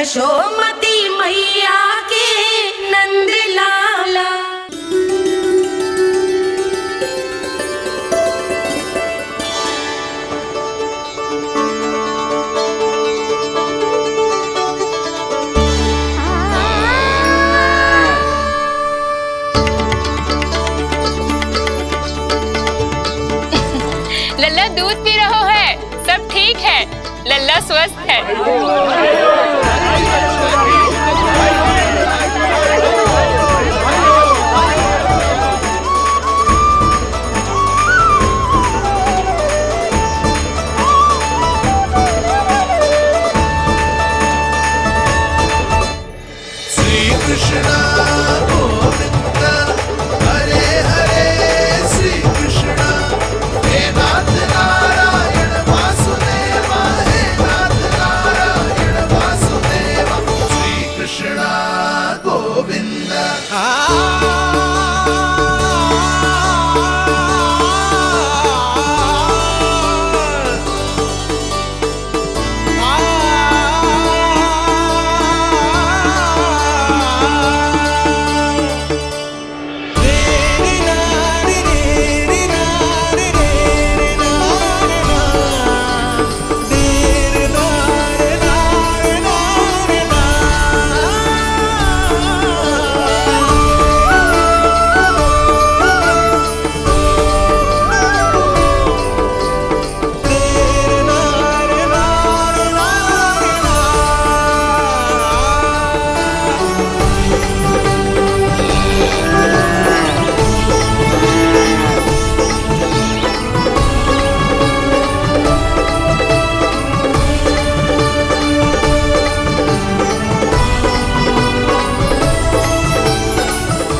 यशोमती मैया के नंद लाला। लल्ला दूध पी रहा है, सब ठीक है, लल्ला स्वस्थ है। श्री कृष्ण गोविंद हरे हरे, श्री कृष्ण हे नाथ नारायण वासुदेवा, हे नाथ नारायण वासुदेवा, श्री कृष्ण गोविंद।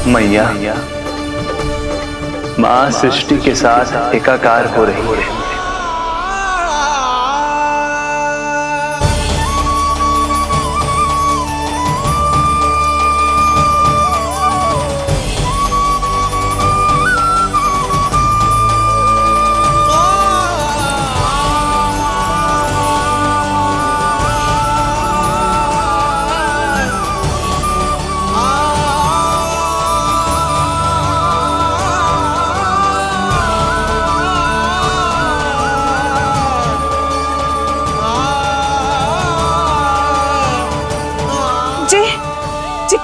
मैया, माँ सृष्टि के साथ एकाकार हो रही है।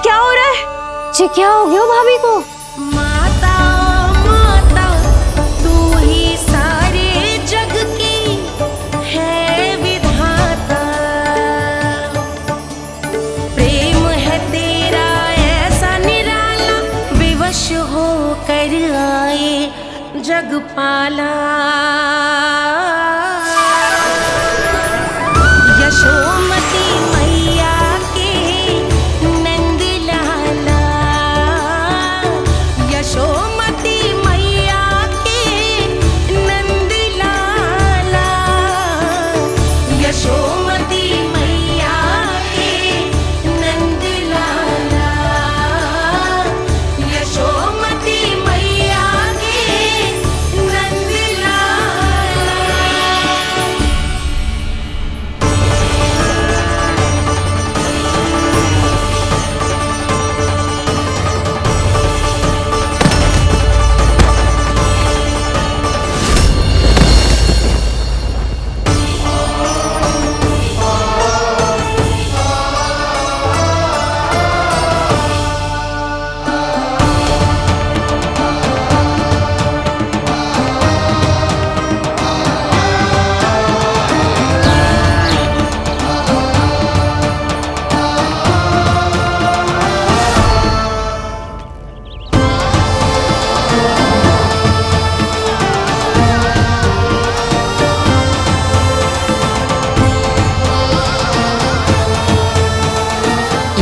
क्या हो रहा है? जी क्या हो गया भाभी को? माता माता तू ही सारे जग की है विधाता, प्रेम है तेरा ऐसा निराला, विवश हो कर आए जग पाला। यशोमती मैया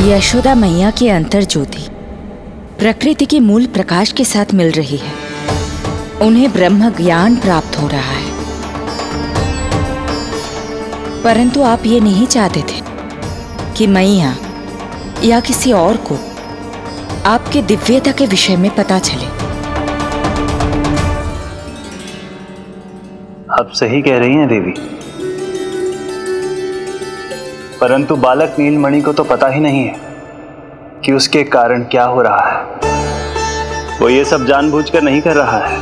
यशोदा मैया की अंतर ज्योति प्रकृति के मूल प्रकाश के साथ मिल रही है। उन्हें ब्रह्म ज्ञान प्राप्त हो रहा है, परंतु आप ये नहीं चाहते थे कि मैया या किसी और को आपके दिव्यता के विषय में पता चले। आप सही कह रही हैं देवी। परंतु बालक नीलमणि को तो पता ही नहीं है कि उसके कारण क्या हो रहा है। वो ये सब जानबूझकर नहीं कर रहा है,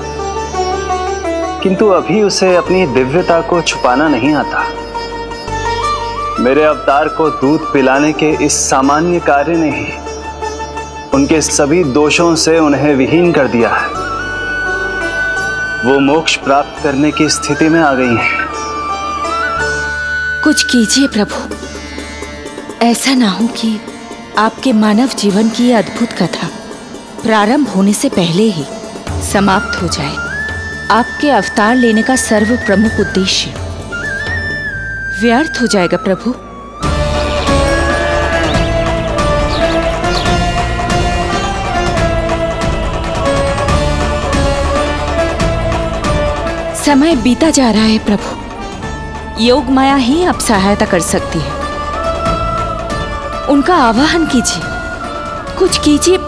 किंतु अभी उसे अपनी दिव्यता को छुपाना नहीं आता। मेरे अवतार को दूध पिलाने के इस सामान्य कार्य ने ही उनके सभी दोषों से उन्हें विहीन कर दिया है। वो मोक्ष प्राप्त करने की स्थिति में आ गई हैं। कुछ कीजिए प्रभु, ऐसा ना हो कि आपके मानव जीवन की यह अद्भुत कथा प्रारंभ होने से पहले ही समाप्त हो जाए। आपके अवतार लेने का सर्व प्रमुख उद्देश्य व्यर्थ हो जाएगा प्रभु। समय बीता जा रहा है प्रभु, योग माया ही अब सहायता कर सकती है। उनका आवाहन कीजिए, कुछ कीजिए।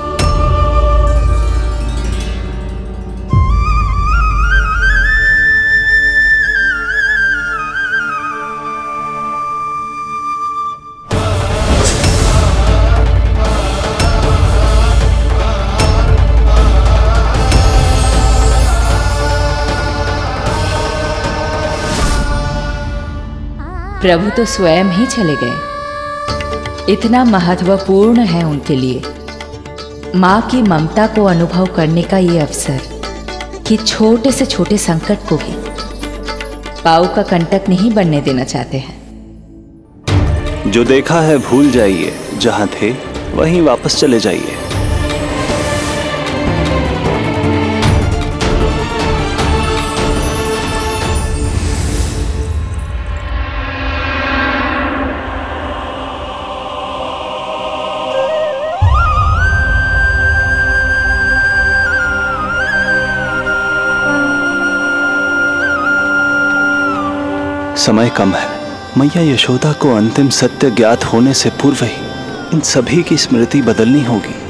प्रभु तो स्वयं ही चले गए। इतना महत्वपूर्ण है उनके लिए माँ की ममता को अनुभव करने का ये अवसर कि छोटे से छोटे संकट को भी पाँव का कंटक नहीं बनने देना चाहते हैं। जो देखा है भूल जाइए, जहां थे वहीं वापस चले जाइए। समय कम है। मैया यशोदा को अंतिम सत्य ज्ञात होने से पूर्व ही इन सभी की स्मृति बदलनी होगी।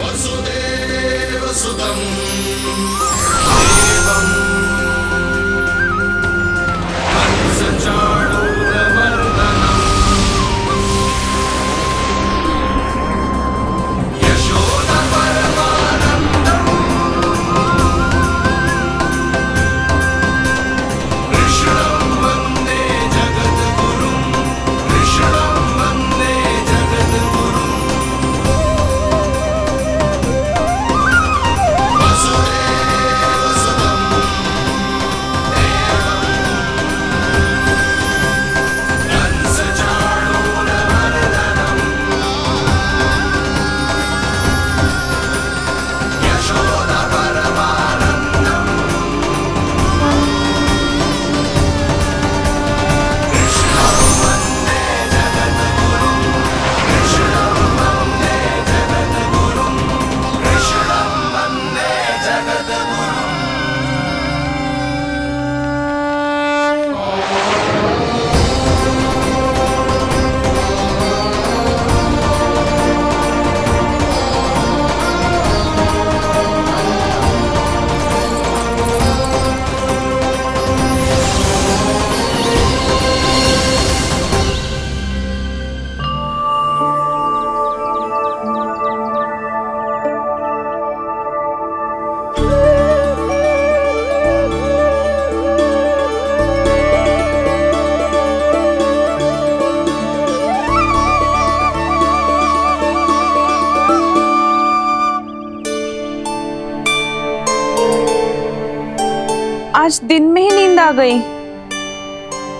आज दिन में ही नींद आ गई।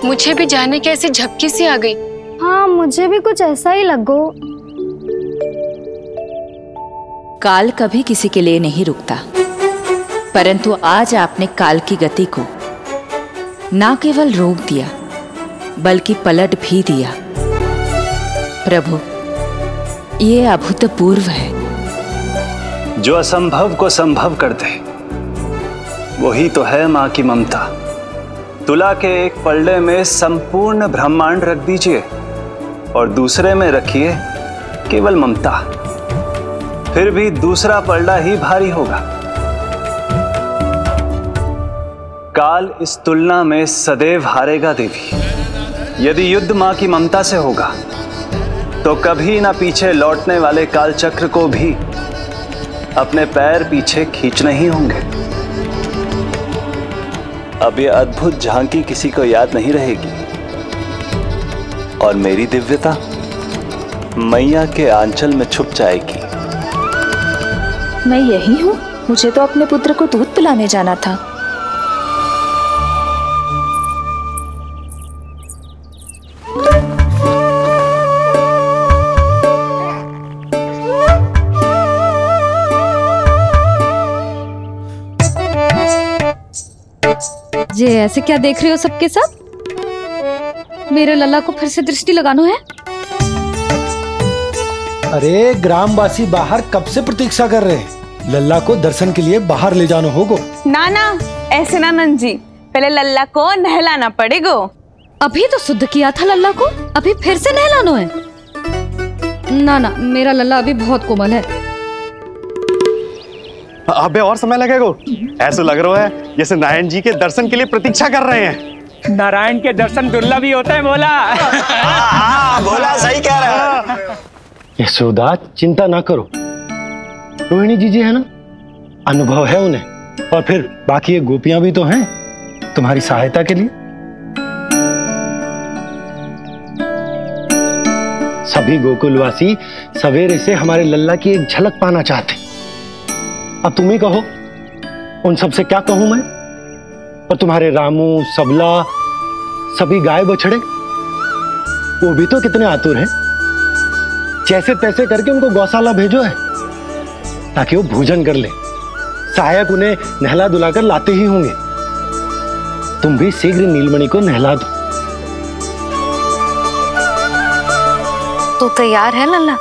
मुझे भी जाने की ऐसी झपकी सी आ गई। हाँ, मुझे भी कुछ ऐसा ही लगो। काल कभी किसी के लिए नहीं रुकता, परंतु आज आपने काल की गति को ना केवल रोक दिया बल्कि पलट भी दिया। प्रभु, ये अभूतपूर्व है। जो असंभव को संभव कर दे वही तो है माँ की ममता। तुला के एक पलड़े में संपूर्ण ब्रह्मांड रख दीजिए और दूसरे में रखिए केवल ममता, फिर भी दूसरा पलड़ा ही भारी होगा। काल इस तुलना में सदैव हारेगा देवी। यदि युद्ध माँ की ममता से होगा तो कभी ना पीछे लौटने वाले काल चक्र को भी अपने पैर पीछे खींचने ही होंगे। अब ये अद्भुत झांकी किसी को याद नहीं रहेगी और मेरी दिव्यता मैया के आंचल में छुप जाएगी। मैं यही हूँ। मुझे तो अपने पुत्र को दूध पिलाने जाना था। ये ऐसे क्या देख रहे हो सबके सब? मेरे लल्ला को फिर से दृष्टि लगाना है? अरे ग्रामवासी बाहर कब से प्रतीक्षा कर रहे हैं। लल्ला को दर्शन के लिए बाहर ले जाना होगा। ना ना, ऐसे ना नंद जी, पहले लल्ला को नहलाना पड़ेगा। अभी तो शुद्ध किया था लल्ला को, अभी फिर से नहलाना है? ना ना, मेरा लल्ला अभी बहुत कोमल है। अबे और समय लगेगा। ऐसा लग रहा है जैसे नारायण जी के दर्शन के लिए प्रतीक्षा कर रहे हैं। नारायण के दर्शन दुर्लभ ही होते हैं। बोला बोला सही कह रहा है। यशोदा चिंता ना करो, रोहिणी जी है ना, अनुभव है उन्हें, और फिर बाकी ये गोपियां भी तो हैं तुम्हारी सहायता के लिए। सभी गोकुलवासी सवेरे से हमारे लल्ला की एक झलक पाना चाहते। अब तुम ही कहो, उन सब से क्या कहूं मैं? और तुम्हारे रामू, सबला, सभी गाय बछड़े, वो भी तो कितने आतुर हैं। जैसे तैसे करके उनको गौशाला भेजो है ताकि वो भोजन कर ले। सहायक उन्हें नहला धुलाकर लाते ही होंगे। तुम भी शीघ्र नीलमणि को नहला दो। तो तैयार है लल्ला?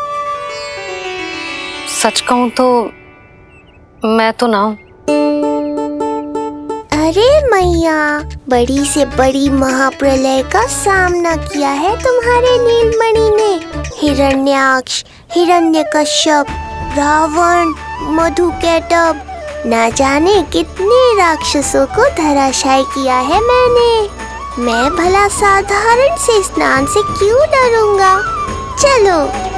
सच कहूं तो मैं तो ना हूं। अरे मैया, बड़ी से बड़ी महाप्रलय का सामना किया है तुम्हारे नीलमणि ने। हिरण्याक्ष, हिरण्यकश्यप, रावण, मधुकैटभ, ना जाने कितने राक्षसों को धराशायी किया है मैंने। मैं भला साधारण से स्नान से क्यों डरूंगा? चलो।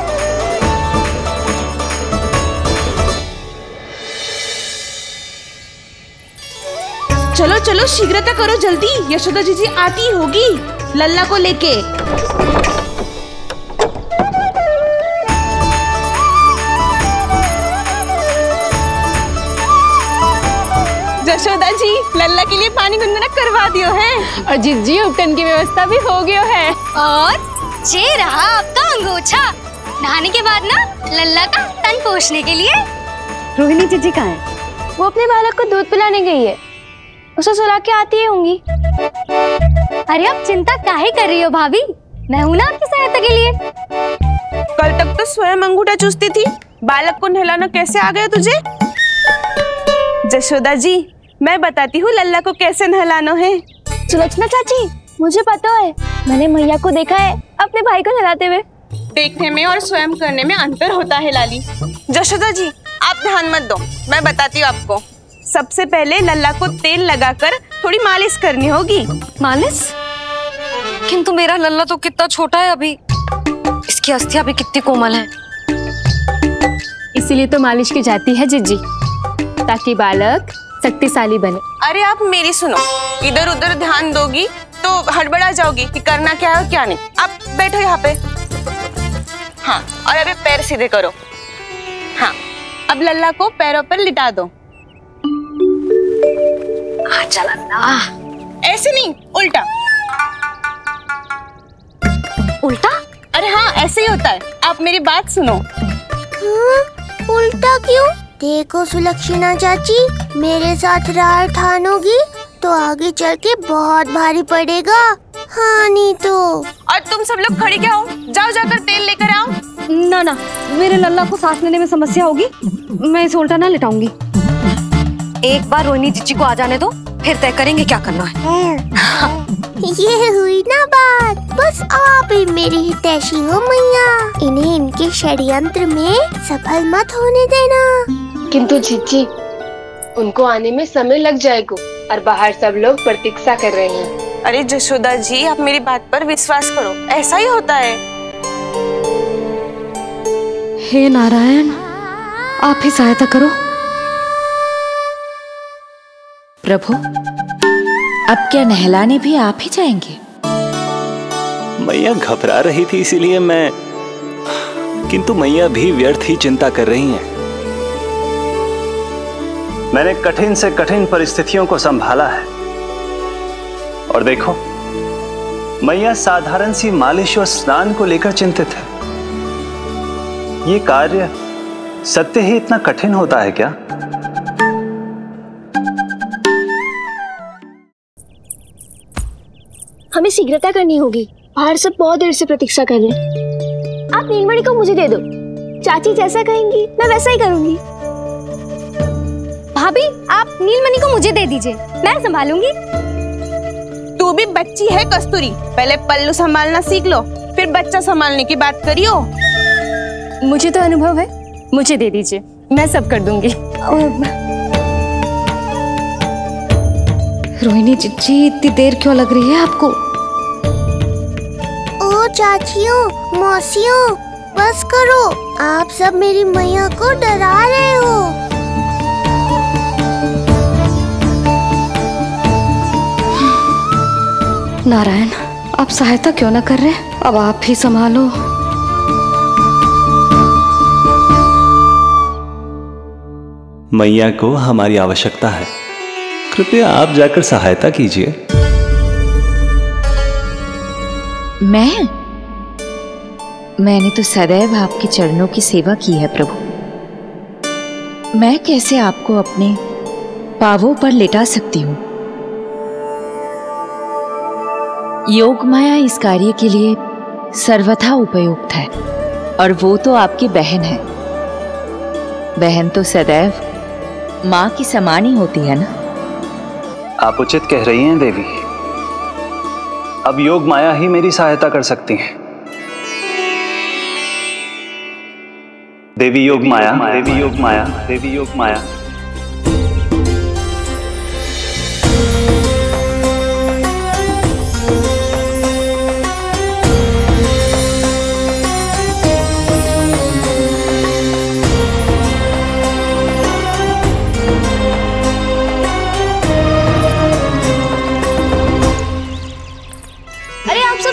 चलो चलो, शीघ्रता करो जल्दी, यशोदा जी आती होगी लल्ला को लेके। यशोदा जी, लल्ला के लिए पानी गुनगुना करवा दियो है, और जिज्जी उपटन की व्यवस्था भी हो गयो है। और ये रहा आपका अंगोछा, नहाने के बाद ना लल्ला का तन पोंछने के लिए। रोहिणी जीजी कहाँ है? वो अपने बालक को दूध पिलाने गई है, उसे सुला के आती ही होंगी। अरे आप चिंता काहे कर रही हो भाभी, मैं हूं ना आपकी सहायता के लिए। कल तक तो स्वयं अंगूठा चूसती थी, बालक को नहलाना कैसे आ गया तुझे? यशोदा जी, मैं बताती हूँ लल्ला को कैसे नहलाना है। सुलक्षणा चाची, मुझे पता है, मैंने मैया को देखा है अपने भाई को नहलाते हुए। देखने में और स्वयं करने में अंतर होता है लाली। यशोदा जी, आप ध्यान मत दो, मैं बताती हूँ आपको। सबसे पहले लल्ला को तेल लगाकर थोड़ी मालिश करनी होगी। मालिश? किंतु मेरा लल्ला तो कितना छोटा है अभी, इसकी अस्थियां भी कितनी कोमल है। इसीलिए तो मालिश की जाती है जिज्जी, ताकि बालक शक्तिशाली बने। अरे आप मेरी सुनो, इधर उधर ध्यान दोगी तो हड़बड़ा जाओगी कि करना क्या है और क्या नहीं। आप बैठो यहाँ पे। हाँ, और अभी पैर सीधे करो। हाँ, अब लल्ला को पैरों पर लिटा दो। ऐसे नहीं, उल्टा। उल्टा? अरे हाँ, ऐसे ही होता है। आप मेरी बात सुनो। हाँ, उल्टा क्यों? देखो सुलक्षणा चाची, मेरे साथ रार ठानोगी तो आगे चल के बहुत भारी पड़ेगा। हाँ नहीं तो। और तुम सब लोग खड़े क्या हो? जाओ जाकर तेल लेकर आओ। ना ना, मेरे लल्ला को सांस लेने में समस्या होगी, मैं इसे उल्टा ना लिटाऊंगी। एक बार रोहिणी जीजी को आ जाने दो, फिर तय करेंगे क्या करना है। ये हुई ना बात, बस आप ही मेरी हितैषी हो मैया। इन्हें इनके षड्यंत्र में सफल मत होने देना। किंतु जीजी, उनको आने में समय लग जाएगा और बाहर सब लोग प्रतीक्षा कर रहे हैं। अरे यशोदा जी, आप मेरी बात पर विश्वास करो, ऐसा ही होता है। हे नारायण, आप ही सहायता करो। प्रभु, अब क्या नहलाने भी आप ही जाएंगे? मैया घबरा रही थी इसीलिए मैं, किंतु मैया भी व्यर्थ ही चिंता कर रही हैं। मैंने कठिन से कठिन परिस्थितियों को संभाला है और देखो, मैया साधारण सी मालिश और स्नान को लेकर चिंतित है। ये कार्य सत्य ही इतना कठिन होता है क्या? हमें शीघ्रता करनी होगी, बाहर सब बहुत देर से प्रतीक्षा कर रहे हैं। आप नीलमणि को मुझे दे दो, चाची जैसा कहेंगी मैं वैसा ही करूंगी। भाभी, आप नीलमणि को मुझे दे दीजिए, मैं संभालूंगी। तू भी बच्ची है कस्तूरी, पहले पल्लू संभालना सीख लो, फिर बच्चा संभालने की बात करियो। मुझे तो अनुभव है, मुझे दे दीजिए, मैं सब कर दूंगी। रोहिणी जी, इतनी देर क्यों लग रही है आपको? ओ चाचियों, मौसियों, बस करो, आप सब मेरी मैया को डरा रहे हो। नारायण, आप सहायता क्यों ना कर रहे? अब आप ही संभालो। मैया को हमारी आवश्यकता है, कृपया आप जाकर सहायता कीजिए। मैंने तो सदैव आपके चरणों की सेवा की है प्रभु। मैं कैसे आपको अपने पांवों पर लेटा सकती हूँ? योग माया इस कार्य के लिए सर्वथा उपयुक्त है, और वो तो आपकी बहन है। बहन तो सदैव माँ की समान ही होती है ना? आप उचित कह रही हैं देवी। अब योग माया ही मेरी सहायता कर सकती हैं। देवी योग माया, देवी योग माया, देवी योग माया।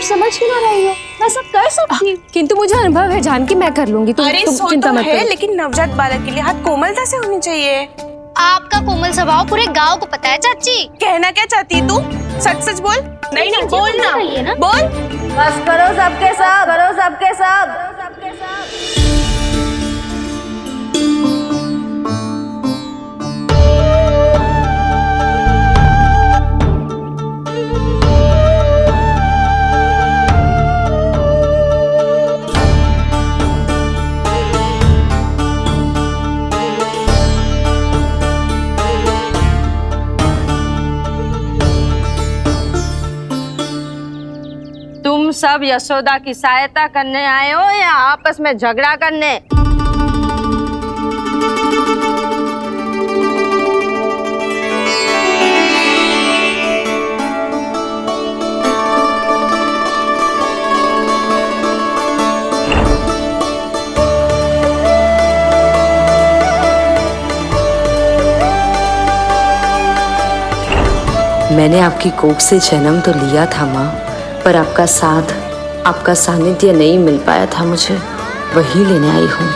समझ क्यों ना रही हो? मैं सब कर सकती हूँ, किंतु मुझे अनुभव है जान की, मैं कर लूंगी। तुम चिंता मत करो। लेकिन नवजात बालक के लिए हाथ कोमलता से होनी चाहिए। आपका कोमल स्वभाव पूरे गांव को पता है चाची। कहना क्या चाहती है तू? सच सच बोल। नहीं नहीं बोल ना, बोल। बस करो सबके सब, करो सबके सब। तुम सब यशोदा की सहायता करने आए हो या आपस में झगड़ा करने? मैंने आपकी कोख से जन्म तो लिया था माँ, पर आपका साथ, आपका सानिध्य नहीं मिल पाया था मुझे, वही लेने आई हूँ।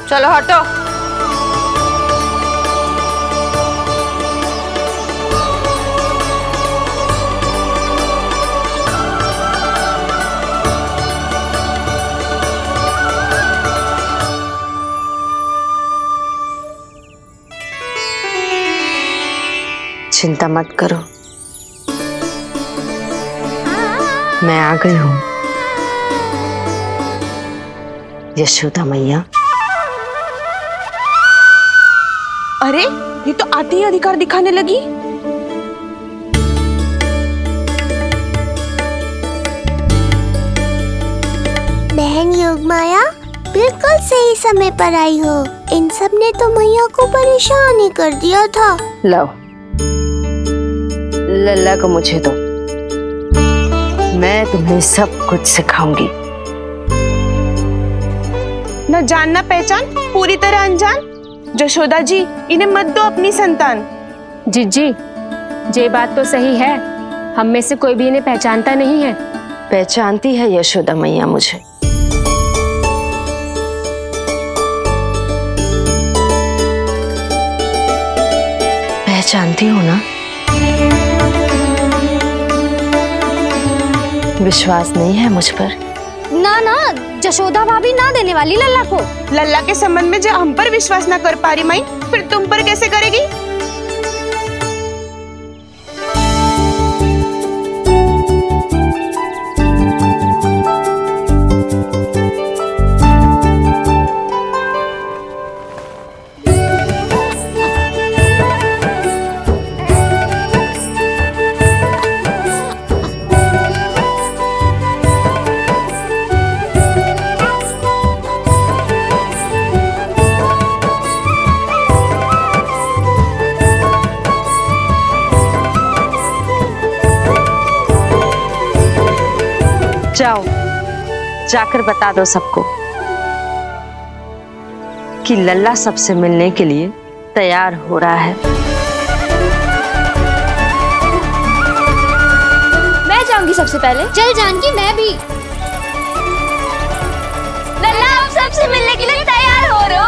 चलो हटो। चिंता मत करो, मैं आ गई हूँ। यशोदा मैया। अरे ये तो आते ही अधिकार दिखाने लगी। बहन योगमाया, बिल्कुल सही समय पर आई हो। इन सब ने तो मैया को परेशान ही कर दिया था। लो, लल्ला को मुझे दो, मैं तुम्हें सब कुछ सिखाऊंगी। न जानना पहचान, पूरी तरह अनजान। जशोदा जी, इन्हें मत दो अपनी संतान। जीजी, ये बात तो सही है, हम में से कोई भी इन्हें पहचानता नहीं है। पहचानती है यशोदा मैया मुझे। पहचानती हो ना? विश्वास नहीं है मुझ पर? ना ना, जशोदा भाभी ना देने वाली लल्ला को। लल्ला के संबंध में जो हम पर विश्वास ना कर पा रही माई, फिर तुम पर कैसे करेगी? जाओ, जाकर बता दो सबको कि लल्ला सबसे मिलने के लिए तैयार हो रहा है। मैं जाऊंगी सबसे पहले। चल जानकी, मैं भी। लल्ला आप सबसे मिलने के लिए तैयार हो रहे हो?